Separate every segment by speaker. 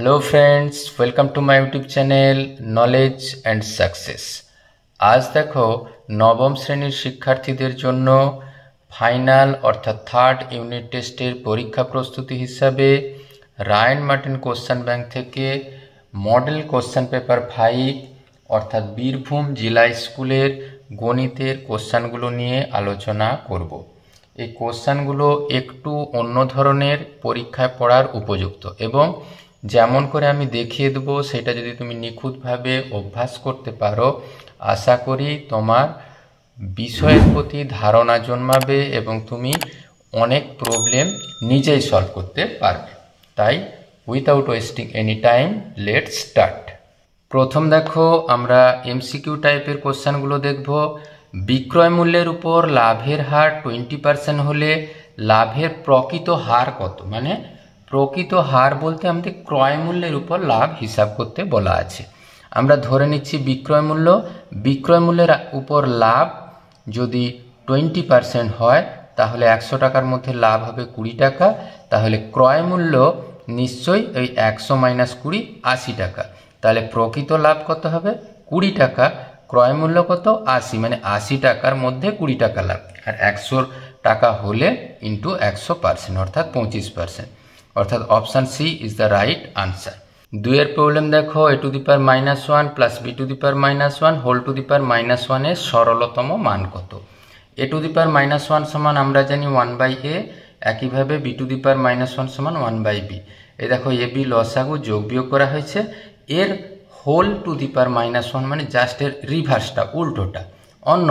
Speaker 1: Hello friends, welcome to my YouTube channel knowledge and success. आज देखो नवम श्रेणीर शिक्षार्थीদের জন্য ফাইনাল অর্থাৎ থার্ড ইউনিট টেস্টের পরীক্ষা প্রস্তুতি হিসাবে রায়ন মার্টিন কোশ্চেন ব্যাংক থেকে মডেল কোশ্চেন পেপার 5 অর্থাৎ বীরভূম জেলা স্কুলের গণিতের কোশ্চেনগুলো নিয়ে আলোচনা করব। এই কোশ্চেনগুলো একটু অন্য ধরনের পরীক্ষায় পড়ার উপযুক্ত এবং যেমন করে আমি দেখিয়ে দেব সেটা যদি তুমি নিখুঁতভাবে অভ্যাস করতে পারো, আশা করি তোমার বিষয়ের প্রতি ধারণা জন্মাবে এবং তুমি অনেক প্রবলেম নিজেই সলভ করতে পারবে। তাই without wasting any time let's start. প্রথম দেখো আমরা এমসিকিউ টাইপের কোশ্চেনগুলো দেখব। বিক্রয় মূল্যের উপর লাভের হার 20% হলে লাভের প্রকৃত হার কত? মানে প্রকৃত হার বলতে আমাদের ক্রয় মূল্যের উপর লাভ হিসাব করতে বলা আছে। আমরা ধরে নিচ্ছি বিক্রয় মূল্যের উপর লাভ যদি 20% হয় তাহলে 100 টাকার মধ্যে লাভ হবে 20 টাকা। তাহলে ক্রয় মূল্য নিশ্চয়ই এই 100 মাইনাস 20 80 টাকা। তাহলে প্রকৃত লাভ কত হবে? 20 টাকা। ক্রয় মূল্য কত? 80, মানে 80 টাকার মধ্যে 20 টাকা লাভ। আর 100 টাকা হলে ইন্টু 100% অর্থাৎ 25%, অর্থাৎ option C is the right answer. দুইয়ের প্রবলেম দেখো, a to the power -1 plus b to the power -1 whole to the power -1 এর সরলতম মান কত? a টু দি পাওয়ার -1 সমান আমরা জানি 1/a, একইভাবে b টু দি পাওয়ার -1 সমান 1/b। এই দেখো এ বি লসাগু যোগ বিয়োগ করা হয়েছে, এর হোল টু দি পাওয়ার -1 মানে জাস্ট এর রিভার্সটা, উল্টোটা, অন্য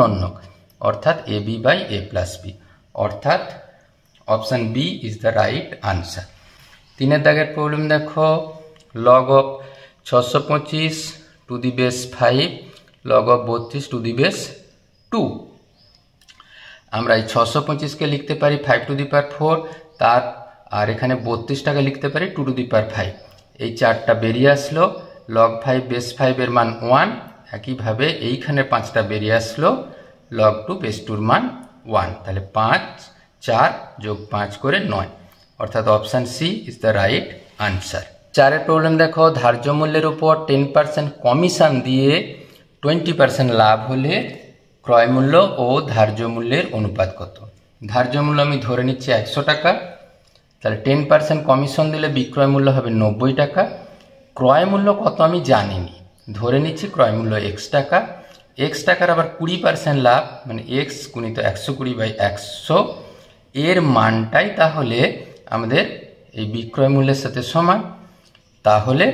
Speaker 1: অর্থাৎ A B by A plus B, অর্থাৎ option B is the right answer. তিনের দাগের প্রবলেম দেখো, log of 625 to the base 5 log of 32 to the base 2। আমরা এই 625কে লিখতে পারি 5 টু দি পাওয়ার 4, তার আর এখানে 32টাকে লিখতে পারি 2 টু দি পাওয়ার 5। এই চারটা বেরিয়ে আসলো, লগ 5 বেস 5 এর মান 1, একইভাবে এইখানে 5টা বেরিয়ে আসলো, লগ 2 বেস 2 এর মান 1। তাহলে 5 4 যোগ 5 করে 9, অর্থাৎ option C is the right answer. চারের প্রবলেম দেখো, ধার্য মূল্যের উপর 10% কমিশন দিয়ে 20% লাভ হলে ক্রয় মূল্য ও ধার্য মূল্যের অনুপাত কত? ধার্য মূল্য আমি ধরে নিচ্ছি 100 টাকা, তাহলে 10% কমিশন দিলে বিক্রয় মূল্য হবে 90 টাকা। ক্রয় মূল্য কত আমি জানিনি, ধরে নিচ্ছি ক্রয় মূল্য x টাকা। x টাকার আবার 20% লাভ, মানে x গুণিত 120/100, এর মানটাই তাহলে আমাদের এই বিক্রয় মূল্যের সাথে সমান। তাহলে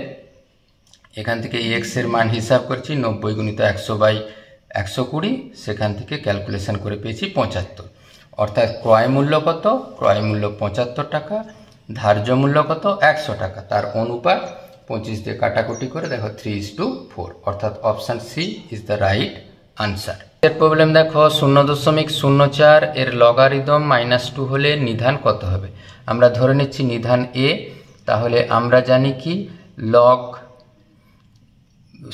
Speaker 1: এখান থেকে x এর মান হিসাব করছি 90 গুণিত 100/120, সেখান থেকে ক্যালকুলেশন করে পেয়েছি 75, অর্থাৎ ক্রয় মূল্য কত? ক্রয় মূল্য 75 টাকা, ধার্য মূল্য কত? 100 টাকা, তার অনুপাত 25 দিয়ে কাটাকুটি করে দেখো 3:4, অর্থাৎ option C is the right answer. এর প্রবলেম দেখো, 0.04 এর লগারিদম -2 হলে নিধান কত হবে? আমরা ধরে নিচ্ছি নিধান এ, তাহলে আমরা জানি কি লগ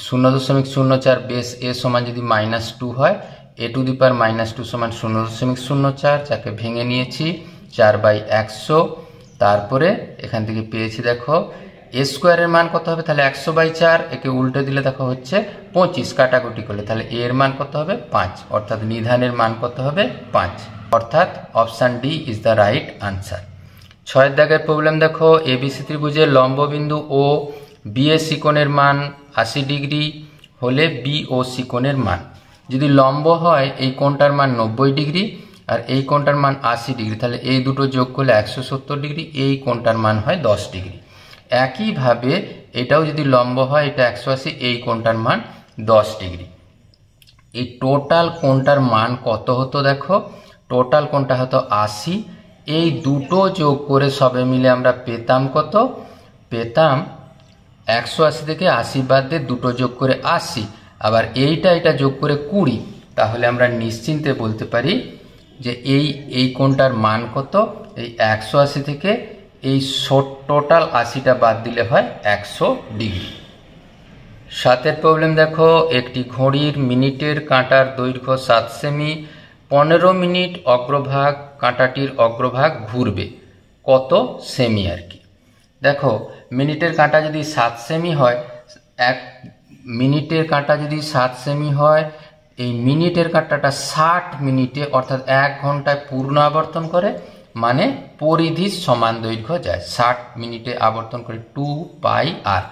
Speaker 1: 0.04 বেস এ সমান যদি -2 হয়, এ টু দি পাওয়ার -2 সমান 0.04, যাকে ভেঙে নিয়েছি 4/100। তারপরে এখান থেকে পেয়েছি দেখো এ স্কোয়ারের মান কত হবে? তাহলে 100/4, একে উল্টে দিলে দেখো হচ্ছে 25, কাটাকুটি করলে তাহলে এর মান কত হবে? 5, অর্থাৎ নিধানের মান কত হবে? 5, অর্থাৎ option D is the right answer. 6 দাগের প্রবলেম দেখো, এবিসি ত্রিভুজের লম্ববিন্দু ও বি এ কোণের মান 80 ডিগ্রি হলে বি ও সি কোণের মান, যদি লম্ব হয় এই কোণটার মান 90 ডিগ্রি আর এই কোণটার মান 80 ডিগ্রি, তাহলে এই দুটো যোগ করলে 170 ডিগ্রি, এই কোণটার মান হয় 10 ডিগ্রি। একইভাবে এটাও যদি লম্ব হয়, এটা 180, এই কোণটার মান 10 ডিগ্রি। এই টোটাল কোণটার মান কত হতো? দেখো টোটাল কোণটা হতো 80, এই দুটো যোগ করে সবে মিলে আমরা পেতাম কত? পেতাম 180 থেকে 80 বাদ দিয়ে দুটো যোগ করে 80, আবার এটা যোগ করে 20। তাহলে আমরা নিশ্চিন্তে বলতে পারি যে এই কোণটার মান কত? এই 180 থেকে এই টোটাল 80টা বাদ দিলে হয় 100 ডিগ্রি। 7 প্রবলেম দেখো, একটি ঘড়ির মিনিটের কাঁটার দৈর্ঘ্য 7 সেমি, 15 মিনিট অগ্রভাগ কাঁটাটির অগ্রভাগ ঘুরবে কত সেমি আর কি। দেখো মিনিটের কাঁটা যদি 7 সেমি হয়, 1 মিনিটের কাঁটা যদি 7 সেমি হয়, এই মিনিটের কাঁটাটা 60 মিনিটে অর্থাৎ 1 ঘন্টায় পূর্ণ আবর্তন করে, মানে পরিধির সমান দৈর্ঘ্য যায়। 60 মিনিটে আবর্তন করে 2 পাই আর,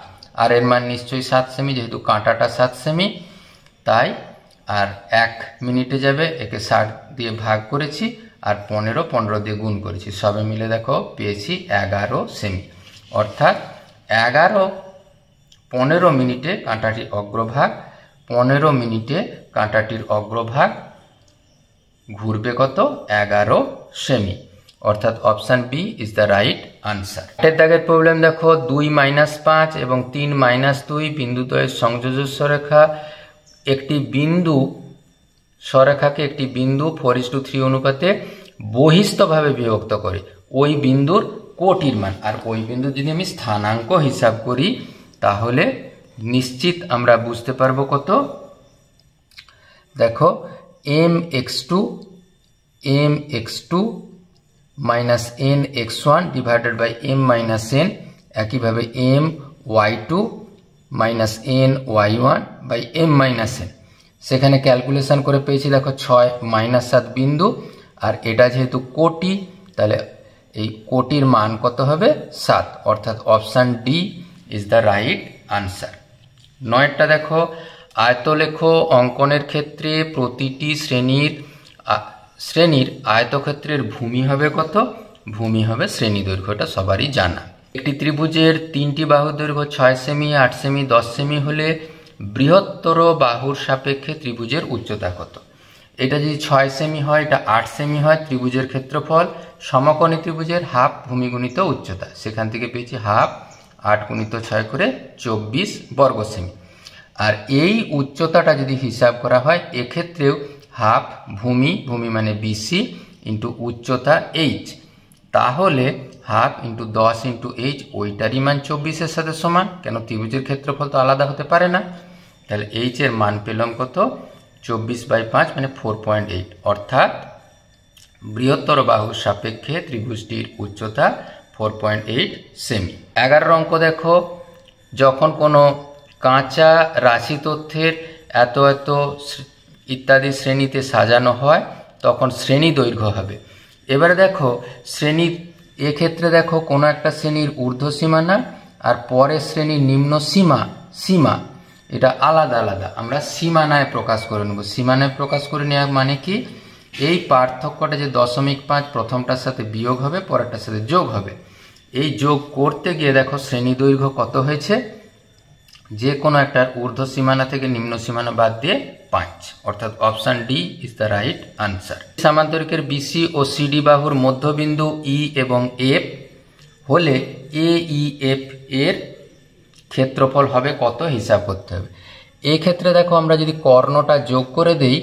Speaker 1: আর এর মান নিশ্চয়ই 7 সেমি, যেহেতু কাঁটাটা 7 সেমি তাই। আর 1 মিনিটে যাবে, একে 60 দিয়ে ভাগ করেছি আর 15 দিয়ে গুণ করেছি, সবে মিলে দেখো পেয়েছি 11 সেমি। অর্থাৎ 15 মিনিটে কাঁটাটির অগ্রভাগ, 15 মিনিটে কাঁটাটির অগ্রভাগ ঘুরবে কত? 11 সেমি। অর্থাৎ option B is the right answer. এর দাগের প্রবলেম দেখো, 2 - 5 এবং 3 - 2 বিন্দুদ্বয়ের সংযোজক সরেখা একটি বিন্দু সরেখাকে একটি বিন্দু 4:3 অনুপাতে বহিস্থভাবে বিভক্ত করে ওই বিন্দুর কোটির মান। আর ওই বিন্দু যদি আমি স্থানাঙ্ক হিসাব করি তাহলে নিশ্চিত আমরা বুঝতে পারবো কত। দেখো mx2 minus nx1 divided by m minus n, একইভাবে my2 minus ny1 by m minus n। সেখানে ক্যালকুলেশন করে পেয়েছি দেখো 6 - 7 বিন্দু, আর এটা যেহেতু কোটি তাহলে এই কোটির মান কত হবে? 7। অর্থাৎ option D is the right answer. 9টা দেখো, আয়তলেখ অঙ্কনের ক্ষেত্রে প্রতিটি শ্রেণীর আয়তক্ষেত্রের ভূমি হবে কত? ভূমি হবে শ্রেণী দৈর্ঘ্যটা সবারই জানা। একটি ত্রিভুজের 3টি বাহুর দৈর্ঘ্য 6 সেমি, 8 সেমি, 10 সেমি হলে বৃহত্তর বাহুর সাপেক্ষে ত্রিভুজের উচ্চতা কত? এটা যদি 6 সেমি হয়, এটা 8 সেমি হয়, ত্রিভুজের ক্ষেত্রফল সমকোণী ত্রিভুজের হাফ ভূমি গুণিত উচ্চতা, সেখান থেকে পেয়েছি হাফ 8 × 6 করে 24 বর্গ সেমি। আর এই উচ্চতাটা যদি হিসাব করা হয়, এক্ষেত্রেও হাফ ভূমি মানে বিসি ইন্টু উচ্চতা এইচ, তাহলে হাফ ইন্টু 10 ইন্টু এইচ, ওইটারই মান 24-এর সাথে সমান। কেন? ত্রিভুজের ক্ষেত্রফল তো আলাদা হতে পারে না। তাহলে এইচ এর মান পেলাম কত? 24/5 মানে 4.8। অর্থাৎ বৃহত্তর বাহুর সাপেক্ষে ত্রিভুজটির উচ্চতা 4.8 সেমি। 11 অঙ্ক দেখো, যখন কোনো কাঁচা রাশি তথ্যের এত এত ইত্যাদি শ্রেণীতে সাজানো হয় তখন শ্রেণী দৈর্ঘ্য হবে। এবারে দেখো এক্ষেত্রে দেখো কোনো একটা শ্রেণীর ঊর্ধ্ব সীমানা আর পরের শ্রেণীর নিম্ন সীমা এটা আলাদা আলাদা, আমরা সীমানায় প্রকাশ করে নেব। সীমানায় প্রকাশ করে নেওয়া মানে কি? এই পার্থক্যটা যে 0.5 প্রথমটার সাথে বিয়োগ হবে, পরেরটার সাথে যোগ হবে। এই যোগ করতে গিয়ে দেখো শ্রেণী দৈর্ঘ্য কত হয়েছে? যে কোনো একটা ঊর্ধ্ব সীমানা থেকে নিম্ন সীমানা বাদ দিয়ে 5। অর্থাৎ option D is the right answer. সামান্তরিকের বিসি ও সিডি বাহুর মধ্যবিন্দু ই এবং এফ হলে এইএফ এর ক্ষেত্রফল হবে কত? হিসাব করতে হবে। এই ক্ষেত্রে দেখো আমরা যদি কর্ণটা যোগ করে দেই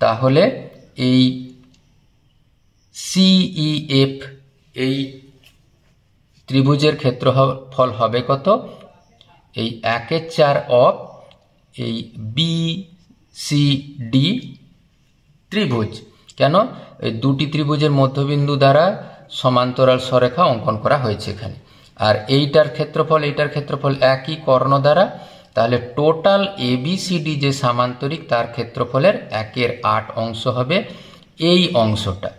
Speaker 1: তাহলে এই সিইএফ এই ত্রিভুজের ক্ষেত্রফল হবে কত? এই 1/4 অফ এই বিসিডি ত্রিভুজ। কেন? এই দুটি ত্রিভুজের মধ্যবিন্দু দ্বারা সমান্তরাল সরেখা অঙ্কন করা হয়েছে এখানে। আর এইটার ক্ষেত্রফল একই কর্ণ দ্বারা, তাহলে টোটাল এবিসিডি যে সামান্তরিক তার ক্ষেত্রফলের 1/8 অংশ হবে এই অংশটা।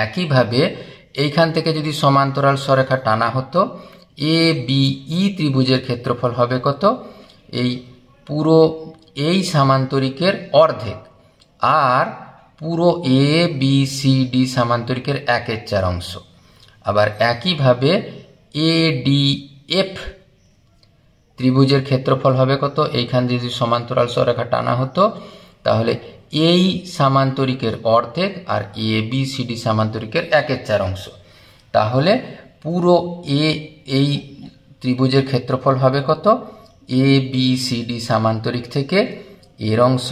Speaker 1: একইভাবে এইখান থেকে যদি সমান্তরাল সরেখা টানা হতো, এ বিই ত্রিভুজের ক্ষেত্রফল হবে কত? এই পুরো এই সামান্তরিকের অর্ধেক, আর পুরো এ বি সি ডি সামান্তরিকের 1/4 অংশ। আবার একইভাবে এডিএফ ত্রিভুজের ক্ষেত্রফল হবে কত? এইখান যদি সমান্তরাল সরেখা টানা হতো তাহলে এই সামান্তরিকের অর্ধেক আর এ বি সি ডি সামান্তরিকের 1/4 অংশ। তাহলে পুরো এই ত্রিভুজের ক্ষেত্রফল হবে কত? এ বি সি ডি সামান্তরিক থেকে এর অংশ,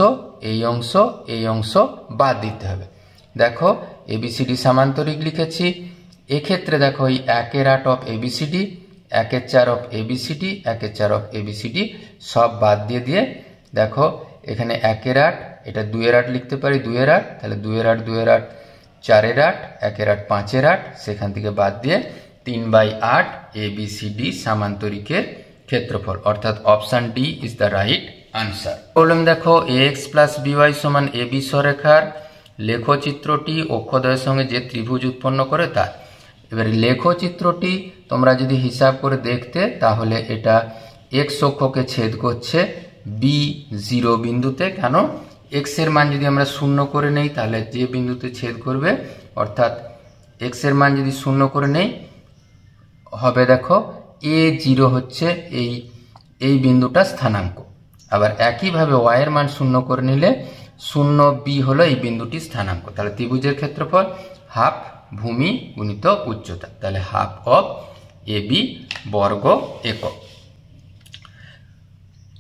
Speaker 1: এই অংশ বাদ দিতে হবে। দেখো এবিসিডি সামান্তরিক লিখেছি, এক্ষেত্রে দেখো এই 1/8 of ABCD, 1/4 of ABCD, 1/4 of ABCD সব বাদ দিয়ে দেখো এখানে 1/8, এটা 2/8 লিখতে পারি, 2/8, তাহলে 2/8 4/8, 1/8 5/8, সেখান থেকে বাদ দিয়ে 3/8 ABCD সামান্তরিকের ক্ষেত্রফল, অর্থাৎ option D is the right answer. Problem দেখো ax প্লাস by সমান AB সরেখার লেখচিত্রটি অক্ষদ্বয়ের সঙ্গে যে ত্রিভুজ উৎপন্ন করে তা। এবার লেখচিত্রটি তোমরা যদি হিসাব করে দেখতে তাহলে এটা x অক্ষকে ছেদ করছে B0 বিন্দুতে। কেন? x এর মান যদি আমরা 0 করে নেই তাহলে যে বিন্দুতে ছেদ করবে, অর্থাৎ x এর মান যদি 0 করে নেই হবে দেখো A0 হচ্ছে এই বিন্দুটা স্থানাঙ্ক। আবার একইভাবে y এর মান 0 করে নিলে 0b হলো এই বিন্দুটি স্থানাঙ্ক। তাহলে ত্রিভুজের ক্ষেত্রফল হাফ ভূমি গুণিত উচ্চতা, তাহলে হাফ অফ AB বর্গ একক।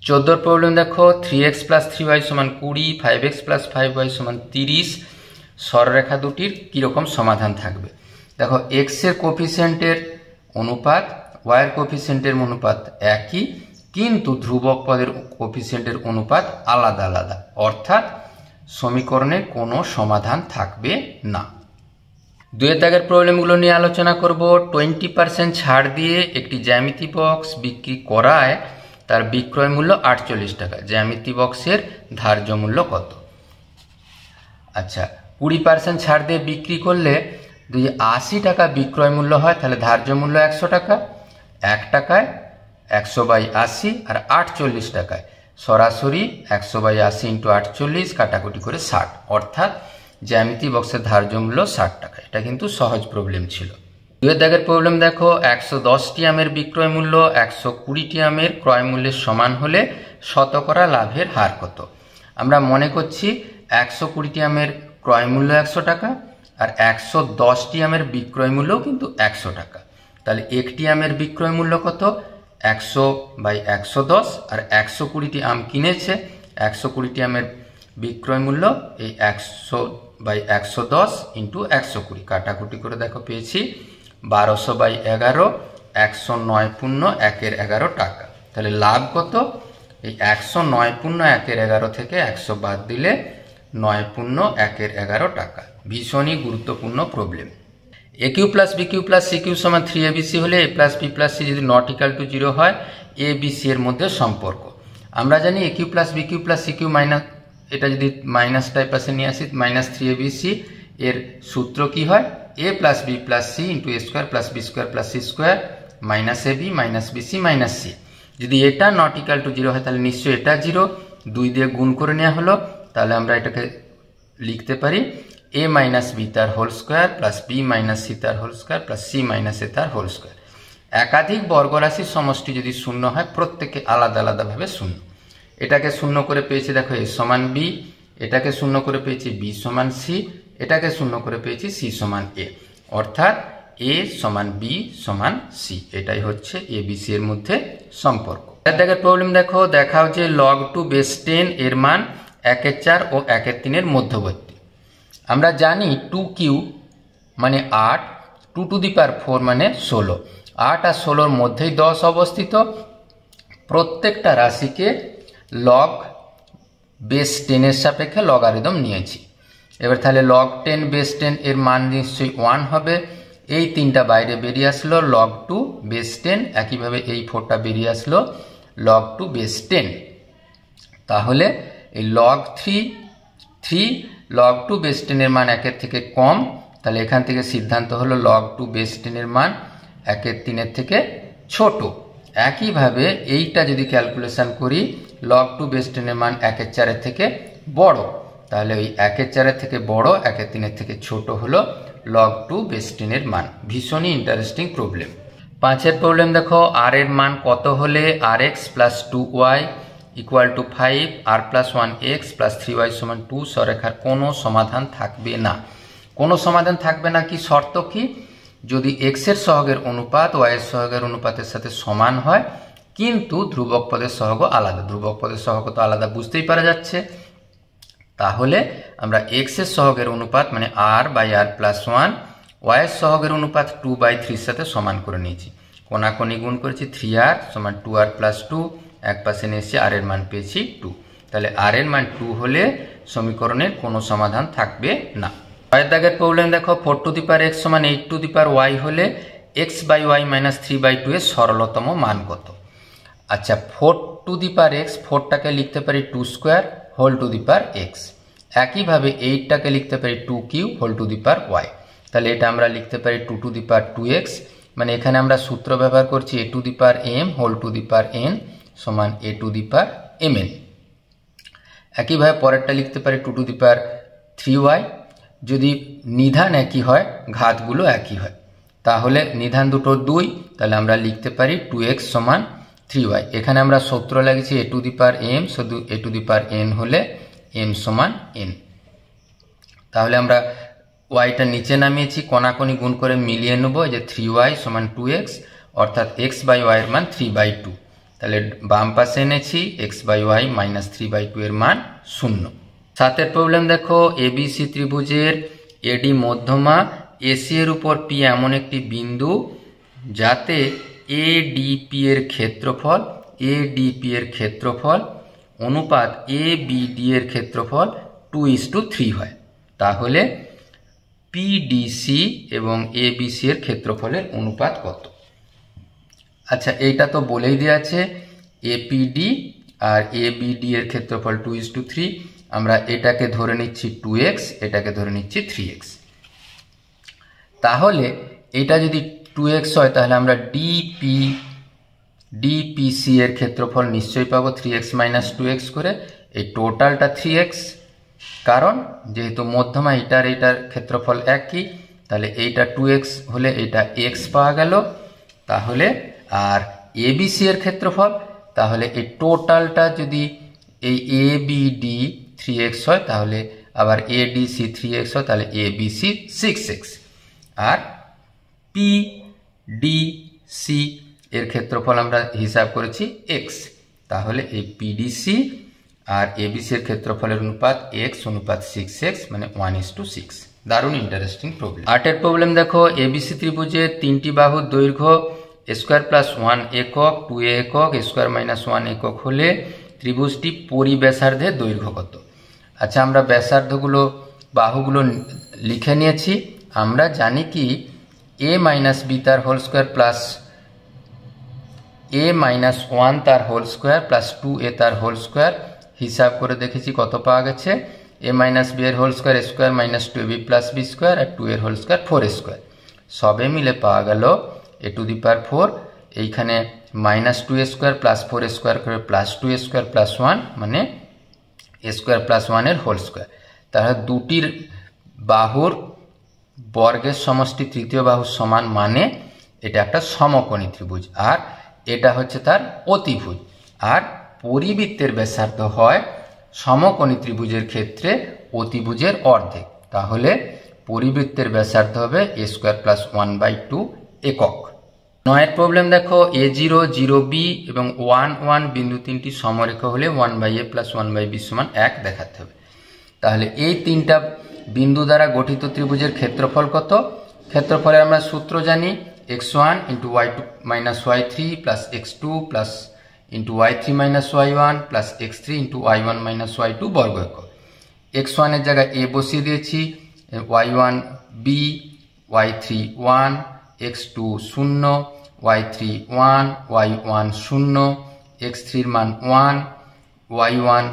Speaker 1: 14 প্রবলেম দেখো 3x প্লাস 3y সমান 20, 5x প্লাস 5y সমান 30 সরলরেখা দুটির কিরকম সমাধান থাকবে। দেখো x এর কোফিসিয়েন্টের অনুপাত y এর কোফিসিয়েন্টের অনুপাত একই, কিন্তু ধ্রুবক পদের কোফিসিয়েন্টের অনুপাত আলাদা আলাদা, অর্থাৎ সমীকরণের কোনো সমাধান থাকবে না। 2 দাগের প্রবলেমগুলো নিয়ে আলোচনা করব। 20% ছাড় দিয়ে একটি জ্যামিতি বক্স বিক্রি করায় তার বিক্রয় মূল্য 48 টাকা। জ্যামিতি বক্সের ধার্য মূল্য কত? আচ্ছা, 20% ছাড় দিয়ে বিক্রি করলে যদি 80 টাকা বিক্রয় মূল্য হয় তাহলে ধার্য মূল্য 100 টাকা। 1 টাকায় 100/80 আর 48 টাকায় সরাসরি 100/80 × 48 কাটাকুটি করে 60, অর্থাৎ জ্যামিতি বক্সের ধার্য মূল্য 60 টাকা। এটা কিন্তু সহজ প্রবলেম ছিল। 2 দাগের প্রবলেম দেখো 110টি আমের বিক্রয় মূল্য 120টি আমের ক্রয় মূল্যের সমান হলে শতকরা লাভের হার কত? আমরা মনে করছি 120টি আমের ক্রয় মূল্য 100 টাকা আর 110টি আমের বিক্রয় মূল্য কিন্তু 100 টাকা। তাহলে একটি আমের বিক্রয় মূল্য কত? 100/110 আর 120টি আম কিনেছে, 120টি আমের বিক্রয় মূল্য এই 100/110 × 120 কাটাকুটি করে দেখো পেয়েছি 1200/11, 109.1 টাকা। তাহলে লাভ কত? এই 109.1 থেকে 100 বাদ দিলে 9.1 টাকা। ভীষণই গুরুত্বপূর্ণ problem. AQ plus BQ plus CQ সমান 3ABC হলে A plus B plus C যদি নট ইকুয়াল টু 0 হয় ABC এর মধ্যে সম্পর্ক। আমরা জানি AQ plus BQ plus CQ minus, এটা যদি মাইনাসটাই পাশে নিয়ে আসি -3ABC এর সূত্র কি হয়? A plus B plus C × A² plus B² plus C² -AB -BC -C। যদি এটা নট ইকুয়াল টু 0 হয় তাহলে নিশ্চয়ই এটা 0। 2 দিয়ে গুণ করে নেওয়া হলো, তাহলে আমরা এটাকে লিখতে পারি A মাইনাস B তার whole square plus B minus C তার whole square plus C minus A তার হোল স্কোয়ার। একাধিক বর্গরাশির সমষ্টি যদি শূন্য হয় প্রত্যেকে আলাদা আলাদাভাবে শূন্য। এটাকে শূন্য করে পেয়েছি দেখো A সমান B, এটাকে শূন্য করে পেয়েছি B সমান C, এটাকে শূন্য করে পেয়েছি C সমান A, অর্থাৎ A সমান B সমান C। এটাই হচ্ছে ABC এর মধ্যে সম্পর্ক। এর প্রবলেম দেখো, দেখাও যে log 2 বেস 10 এর মান 1/4 ও 1/3 এর মধ্যবর্তী। আমরা জানি 2q মানে 8, 2⁴ মানে 16। 8 আর 16 মধ্যেই 10 অবস্থিত। প্রত্যেকটা রাশিকে লগ বেস 10 এর সাপেক্ষে লগারিদম নিয়েছি। এবার তাহলে log 10 বেস 10 এর মান নিশ্চয়ই 1 হবে। এই 3টা বাইরে বেরিয়ে আসলো log 2 বেস 10, একইভাবে এই 4টা বেরিয়ে আসলো log 2 বেস 10। তাহলে এই log 3 log 2 বেস 10 এর মান 1 এর থেকে কম, তাহলে এখান থেকে সিদ্ধান্ত হলো log 2 বেস 10 এর মান 1/3 এর থেকে ছোট। একইভাবে এইটা যদি ক্যালকুলেশন করি log 2 বেস 10 এর মান 1/4 এর থেকে বড়, তাহলে ওই 1/4 এর থেকে বড় 1/3 এর থেকে ছোট হলো log 2 বেস 10 এর মান। ভীষণই ইন্টারেস্টিং প্রবলেম। 5 প্রবলেম দেখো, r এর মান কত হলে rx plus 2y equal to 5, r plus 1x plus 3y সমান 2 সরেখার কোনো সমাধান থাকবে না। কোনো সমাধান থাকবে না কি শর্ত কি? যদি x এর সহগের অনুপাত y এর সহগের অনুপাতের সাথে সমান হয় কিন্তু ধ্রুবক পদের সহগ আলাদা। ধ্রুবক পদের সহগ তো আলাদা বুঝতেই পারা যাচ্ছে। তাহলে আমরা x এর সহগের অনুপাত মানে r/r প্লাস 1, y এর সহগের অনুপাত 2/3 এর সাথে সমান করে নিয়েছি। কোনাকুনি গুণ করেছি 3r সমান 2r প্লাস 2, এক পাশে নিয়ে এসে r এর মান পেয়েছি 2। তাহলে r এর মান 2 হলে সমীকরণের কোনো সমাধান থাকবে না। 6 দাগের প্রবলেম দেখো, 4 টু দি পাওয়ার x সমান 8 টু দি পাওয়ার y হলে x/y মাইনাস 3/2 এর সরলতম মান কত? আচ্ছা, 4 টু দি পাওয়ার x, 4টাকে লিখতে পারি 2 square whole to the power x। একইভাবে 8টাকে লিখতে পারি 2 cube whole to the power y। তাহলে এটা আমরা লিখতে পারি 2 টু দি পাওয়ার 2x, মানে এখানে আমরা সূত্র ব্যবহার করছি a to the power m whole to the power n সমান a to the power mn। একইভাবে পরেরটা লিখতে পারি 2 টু দি পাওয়ার 3y। যদি নিধান একই হয়, ঘাতগুলো একই হয়, তাহলে নিধান দুটো 2, তাহলে আমরা লিখতে পারি 2x সমান 3y। এখানে আমরা সূত্র লাগিয়েছি a to the power m, শুধু a to the power n হলে m সমান n। তাহলে আমরা yটা নিচে নামিয়েছি, কোনাকুনি গুণ করে মিলিয়ে নেব যে 3y সমান 2x, অর্থাৎ x/y এর মান 3/2। তাহলে বাম পাশে এনেছি x/y মাইনাস 3/2 এর মান 0। 7এর প্রবলেম দেখো, এবিসি ত্রিভুজের এডি মধ্যমা, এসি এর উপর পি এমন একটি বিন্দু যাতে এডিপি এর ক্ষেত্রফল অনুপাত এবিডি এর ক্ষেত্রফল 2:3 হয়। তাহলে পিডিসি এবং এবিসি এর ক্ষেত্রফলের অনুপাত কত? আচ্ছা, এইটা তো বলেই দেওয়া আছে, এপিডি আর এবিডি এর ক্ষেত্রফল 2:3। আমরা এটাকে ধরে নিচ্ছি 2x, এটাকে ধরে নিচ্ছি 3x। তাহলে এটা যদি 2x হয়, তাহলে আমরা ডিপিসি এর ক্ষেত্রফল নিশ্চয়ই পাবো 3x মাইনাস 2x করে। এই টোটালটা 3x, কারণ যেহেতু মধ্যমা এইটার ক্ষেত্রফল একই, তাহলে এইটা 2x হলে এইটা x পাওয়া গেল। তাহলে আর এবিসি এর ক্ষেত্রফল, তাহলে এই টোটালটা যদি এই এবিডি 3x হয়, তাহলে আবার এডিসি 3x হয়, তাহলে এবিসি 6x। আর পিডিসি এর ক্ষেত্রফল আমরা হিসাব করেছি x, তাহলে এই পিডিসি আর এবিসি এর ক্ষেত্রফলের অনুপাত x অনুপাত 6x, মানে 1:6। দারুণ ইন্টারেস্টিং প্রবলেম। 8এর প্রবলেম দেখো, এবিসি ত্রিভুজের 3টি বাহুর দৈর্ঘ্য স্কোয়ার প্লাস 1 একক, 2a একক, স্কোয়ার মাইনাস 1 একক হলে ত্রিভুজটি পরিব্যাসার্ধের দৈর্ঘ্য কত? আচ্ছা, আমরা বাহুগুলো লিখে নিয়েছি। আমরা জানি কি a মাইনাস বি তার whole square plus a minus 1 তার হোল স্কোয়ার প্লাস 2a তার হোল স্কোয়ার হিসাব করে দেখেছি কত পাওয়া গেছে। a মাইনাস বি এর whole square square minus 2ab plus B square আর 2 এর হোল স্কোয়ার 4 স্কোয়ার, সবে মিলে পাওয়া গেল a টু দি পাওয়ার 4। এইখানে মাইনাস 2 স্কোয়ার প্লাস 4 স্কোয়ার করে প্লাস 2 স্কোয়ার প্লাস 1, মানে a স্কোয়ার প্লাস 1 এর হোল স্কোয়ার। তাহলে দুটির বাহুর বর্গের সমষ্টি তৃতীয় বাহুর সমান, মানে এটা একটা সমকোণী ত্রিভুজ, আর এটা হচ্ছে তার অতিভুজ। আর পরিবৃত্তের ব্যাসার্ধ হয় সমকোণী ত্রিভুজের ক্ষেত্রে অতিভুজের অর্ধেক। তাহলে পরিবৃত্তের ব্যাসার্ধ হবে a স্কোয়ার প্লাস 1/2 একক। 9এর প্রবলেম দেখো, a0, 0b এবং 1, 1 বিন্দু তিনটি সমরেখ হলে 1/a প্লাস 1/b সমান 1 দেখাতে হবে। তাহলে এই তিনটা বিন্দু দ্বারা গঠিত ত্রিভুজের ক্ষেত্রফল কত? ক্ষেত্রফলের আমরা সূত্র জানি, x1 into y2 minus y3 plus x2 plus into y3 minus y1 plus x3 into y1 minus y2 বর্গ একক। x1 এর জায়গায় a বসিয়ে দিয়েছি, y1 b, y3 1, x2 0, y3 1, y1 0, x3 এর মান 1, y1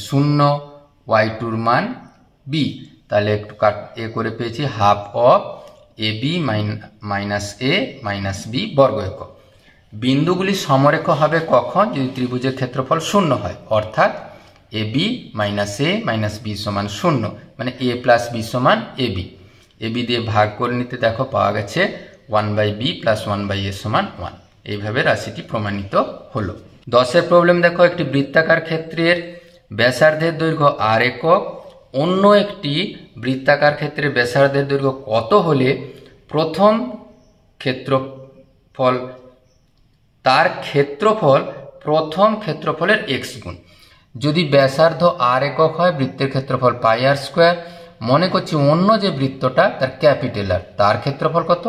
Speaker 1: 0, y2 এর মান b। তাহলে একটু এ করে পেয়েছি half of ab minus a minus b বর্গ একক। বিন্দুগুলি সমরেখ হবে কখন? যদি ত্রিভুজের ক্ষেত্রফল 0 হয়, অর্থাৎ ab minus a minus b সমান 0, মানে a প্লাস b সমান ab। ab দিয়ে ভাগ করে নিতে দেখো পাওয়া গেছে 1/b প্লাস 1/a সমান 1। এইভাবে রাশিটি প্রমাণিত হলো। 10এর প্রবলেম দেখো, একটি বৃত্তাকার ক্ষেত্রের ব্যাসার্ধের দৈর্ঘ্য r একক, অন্য একটি বৃত্তাকার ক্ষেত্রের ব্যাসার্ধের দৈর্ঘ্য কত হলে প্রথম ক্ষেত্রফল তার ক্ষেত্রফল প্রথম ক্ষেত্রফলের x গুণ। যদি ব্যাসার্ধ r একক হয়, বৃত্তের ক্ষেত্রফল পাই r স্কোয়ার। মনে করছি অন্য যে বৃত্তটা তার ক্যাপিটাল আর, তার ক্ষেত্রফল কত?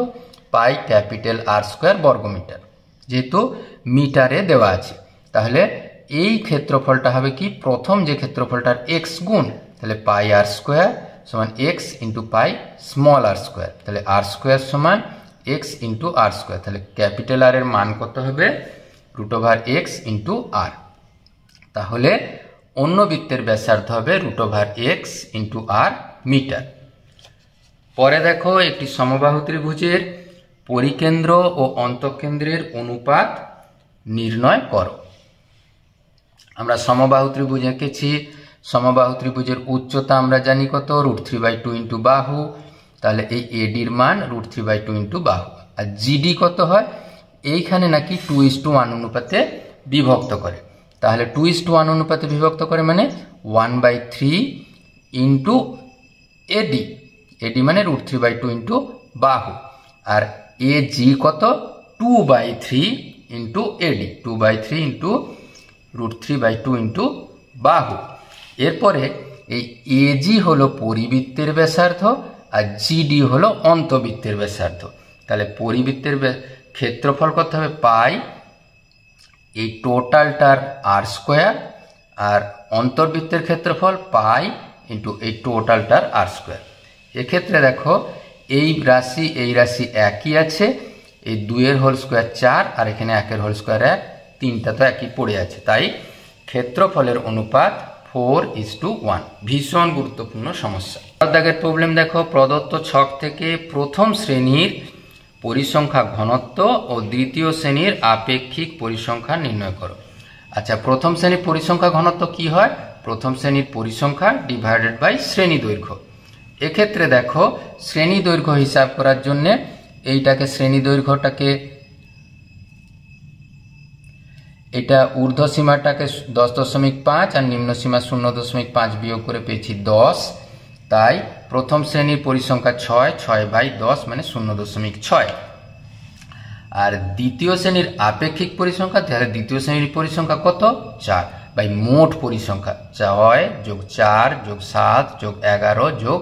Speaker 1: পাই ক্যাপিটাল r স্কোয়ার বর্গমিটার, যেহেতু মিটারে দেওয়া আছে। তাহলে এই ক্ষেত্রফলটা হবে কি? প্রথম যে ক্ষেত্রফলটার x গুণ, তাহলে পাই r স্কোয়ার সমান এক্স ইন্টু পাই স্মল আর স্কোয়ার, তাহলে আর স্কোয়ার সমান এক্স ইন্টু আর স্কোয়ার, তাহলে ক্যাপিটাল আর এর মান কত হবে √x ইন্টু আর। তাহলে অন্য বৃত্তের ব্যাসার্ধ হবে √x ইন্টু আর মিটার। পরে দেখো একটি সমবাহু ত্রিভুজের পরিকেন্দ্র ও অন্তঃকেন্দ্রের অনুপাত নির্ণয় করো। আমরা সমবাহু ত্রিভুজ এঁকেছি, সমবাহু ত্রিভুজের উচ্চতা আমরা জানি কত √3/2 ইন্টু বাহু, তাহলে এই এডির মান √3/2 ইন্টু বাহু। আর জিডি কত হয়, এইখানে নাকি 2:1 অনুপাতে বিভক্ত করে, তাহলে 2:1 অনুপাতে বিভক্ত করে মানে 1/3 ইন্টু এডি, এডি মানে √3/2 ইন্টু বাহু। আর এ জি কত 2/3 ইন্টু এডি, 2/3 ইন্টু √3/2 ইন্টু বাহু। এরপরে এই এজি হলো পরিবৃত্তের ব্যাসার্ধ আর জিডি হলো অন্তবৃত্তের ব্যাসার্ধ, তাহলে পরিবৃত্তের ক্ষেত্রফল কত হবে পাই এই টোটালটার আর স্কোয়ার, আর অন্তর্বৃত্তের ক্ষেত্রফল পাই ইন্টু এই টোটালটার আর স্কোয়ার। এক্ষেত্রে দেখো এই রাশি একই আছে, এই 2 হোল স্কোয়ার 4 আর এখানে 1 হোল স্কোয়ার 1, 3টা তো একই পড়ে আছে, তাই ক্ষেত্রফলের অনুপাত 4:1। ভীষণ গুরুত্বপূর্ণ সমস্যা। দাগের প্রবলেম দেখো, প্রদত্ত ছক থেকে প্রথম শ্রেণীর পরিসংখ্যা ঘনত্ব ও দ্বিতীয় শ্রেণীর আপেক্ষিক পরিসংখ্যা নির্ণয় করো। আচ্ছা, প্রথম শ্রেণীর পরিসংখ্যা ঘনত্ব কি হয়, প্রথম শ্রেণীর পরিসংখ্যা ডিভাইডেড বাই শ্রেণী দৈর্ঘ্য। এক্ষেত্রে দেখো শ্রেণী দৈর্ঘ্য হিসাব করার জন্য এইটাকে শ্রেণী দৈর্ঘ্যটাকে এটা ঊর্ধ্ব সীমাটাকে 10.5 আর নিম্ন সীমা 0.5 বিয়োগ করে পেয়েছি 10, তাই প্রথম শ্রেণীর পরিসংখ্যা 6/10 মানে 0.6। আর দ্বিতীয় শ্রেণীর আপেক্ষিক পরিসংখ্যা, তাহলে দ্বিতীয় শ্রেণীর পরিসংখ্যা কত 4 বাই মোট পরিসংখ্যা 6 যোগ 4 যোগ 7 যোগ 11 যোগ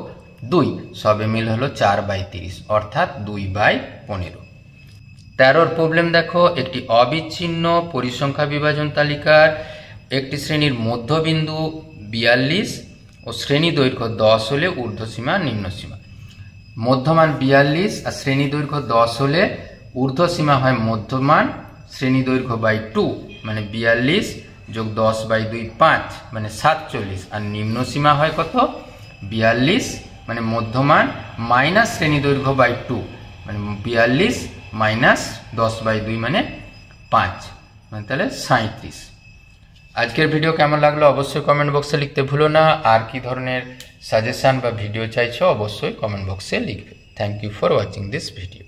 Speaker 1: 2 সবে মিল হলো 4/30 অর্থাৎ 2/15। 13 প্রবলেম দেখো, একটি অবিচ্ছিন্ন পরিসংখ্যা বিভাজন তালিকার একটি শ্রেণীর মধ্যবিন্দু 42 ও শ্রেণী দৈর্ঘ্য 10 হলে ঊর্ধ্বসীমা নিম্নসীমা। মধ্যমান 42 আর শ্রেণী দৈর্ঘ্য 10 হলে ঊর্ধ্বসীমা হয় মধ্যমান শ্রেণী দৈর্ঘ্য বাই 2 মানে 42 যোগ 10/2 5 মানে 47, আর নিম্নসীমা হয় কত 42 মানে মধ্যমান মাইনাস শ্রেণী দৈর্ঘ্য বাই 2 মানে 42 মাইনাস 10/2 মানে 5 মানে তাহলে 37। আজকের ভিডিও কেমন লাগলো অবশ্যই কমেন্ট বক্সে লিখতে ভুলো না, আর কি ধরনের সাজেশন বা ভিডিও চাইছো অবশ্যই কমেন্ট বক্সে লিখবে। Thank you for watching this video.